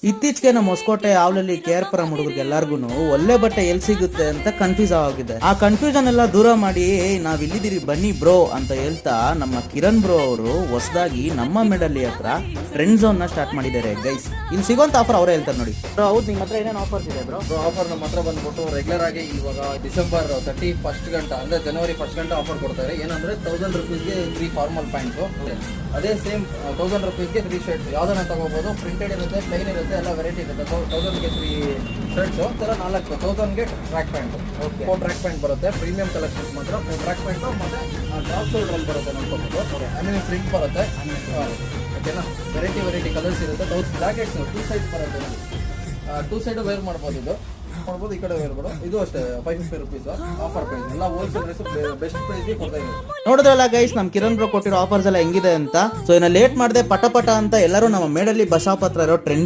ಇತ್ತೀಚೆಗೆ ನಮ್ಮ ಹೊಸಕೋಟೆ ಆವ್ಲಲ್ಲಿ ಕೇರ್ಪುರ ಹುಡುಗರಿಗೆ ಎಲ್ಲಾರ್ಗು ಒಳ್ಳೆ ಬಟ್ಟೆ ಎಲ್ಲಿ ಸಿಗುತ್ತೆ ಅಂತ ಕನ್ಫ್ಯೂಸ್ ಆಗಿದೆ. ಆ ಕನ್ಫ್ಯೂಷನ್ ಎಲ್ಲ ದೂರ ಮಾಡಿ ನಾವ್ ಇಲ್ಲಿದ್ದೀರಿ ಬನ್ನಿ ಬ್ರೋ ಅಂತ ಹೇಳ್ತಾ ನಮ್ಮ ಕಿರಣ್ ಬ್ರೋ ಅವರು ಹೊಸದಾಗಿ ನಮ್ಮ ಮೆಡಲ್ಲಿ ಹತ್ರ ಟ್ರೆಂಡ್ ಝೋನ್ ನ ಸ್ಟಾರ್ಟ್ ಮಾಡಿದ್ದಾರೆ ಗೈಸ್. ಇಲ್ಲಿ ಸಿಗೋಂತ ಆಫರ್ ಅವರೇ ಹೇಳ್ತಾರೆ ನೋಡಿ. ಹೌದು, ನಿಮ್ಮ ಹತ್ರ ಏನೇನು ಆಫರ್ಸ್ ಇದೆ ಬ್ರೋ? ಆಫರ್ ನಮ್ಮ ಹತ್ರ ಬಂದ್ಬಿಟ್ಟು ರೆಗ್ಯುಲರ್ ಆಗಿ ಇವಾಗ ಡಿಸೆಂಬರ್ 31st ಗಂಟ ಅಂದ್ರೆ ಜನವರಿ 1st ಗಂಟ ಆಫರ್ ಕೊಡ್ತಾರೆ. ಏನಂದ್ರೆ 1000 rupeesಗೆ 3 ಫಾರ್ಮಲ್ ಪ್ಯಾಂಟ್ಸ್, ಅದೇ ಸೇಮ್ 1000 rupeesಗೆ 3 ಶರ್ಟ್ಸ್ ಯಾವ್ದನ್ನ ತಗೋಬಹುದು. ಪ್ರಿಂಟೆಡ್ ಇರುತ್ತೆ, ಪ್ಲೈನ್ ಇರುತ್ತೆ, ಎಲ್ಲ ವೆರೈಟಿ ಇರುತ್ತೆ. 1000ಗೆ 3 ಶರ್ಟ್ಸ್, ತರ 4 1000ಗೆ ಟ್ರ್ಯಾಕ್ ಪ್ಯಾಂಟ್, 4 ಟ್ರ್ಯಾಕ್ ಪ್ಯಾಂಟ್ ಬರುತ್ತೆ. ಪ್ರೀಮಿಯಂ ಕಲೆಕ್ಷನ್ಸ್ ಮಾತ್ರ 4 ಟ್ರ್ಯಾಕ್ ಪ್ಯಾಂಟ್ ಮತ್ತೆ ಟಾಪ್ ಶೋಲ್ಡರ್ ಬರುತ್ತೆ ನೋಡ್ಕೋಬಹುದು. ಆಮೇಲೆ ಪ್ರಿಂಟ್ ಬರುತ್ತೆ, ಓಕೆನಾ. ವೆರೈಟಿ ಕಲರ್ಸ್ ಇರುತ್ತೆ. ಜಾಕೆಟ್ಸ್ 2 ಸೈಡ್ ಬರುತ್ತೆ, 2 ಸೈಡ್ ವೇರ್ ಮಾಡ್ಬೋದು. ಇದು ಮಾಡ್ಬೋದು, ಈ ಕಡೆ ವೇರ್ ಮಾಡ್ಬೋದು. ಇದು ಅಷ್ಟೇ 550 rupees ಆಫರ್ ಪ್ರೈಸ್. ಎಲ್ಲ ಹೋಲ್ಸೇಲ್ ಬೆಸ್ಟ್ ಪ್ರೈಸ್ಗೆ ಕೊಡ್ತಾ ಇದ್ದೀವಿ. ನೋಡಿದ್ರಲ್ಲ ಗೈಸ್, ನಮ್ ಕಿರಣ್ ಬ್ರೋ ಕೊಟ್ಟಿರೋ ಆಫರ್ಸ್ ಎಲ್ಲ ಹೆಂಗಿದೆ ಅಂತ. ಸೊ ಇನ್ನ ಲೇಟ್ ಮಾಡದೆ ಪಟ ಅಂತ ಎಲ್ಲರೂ ನಮ್ಮ ಮೇಡಲ್ಲಿ ಬಸ್ ಸ್ಟಾಪ್ ಹತ್ರ ಇರೋ ಟ್ರೆಂಡ್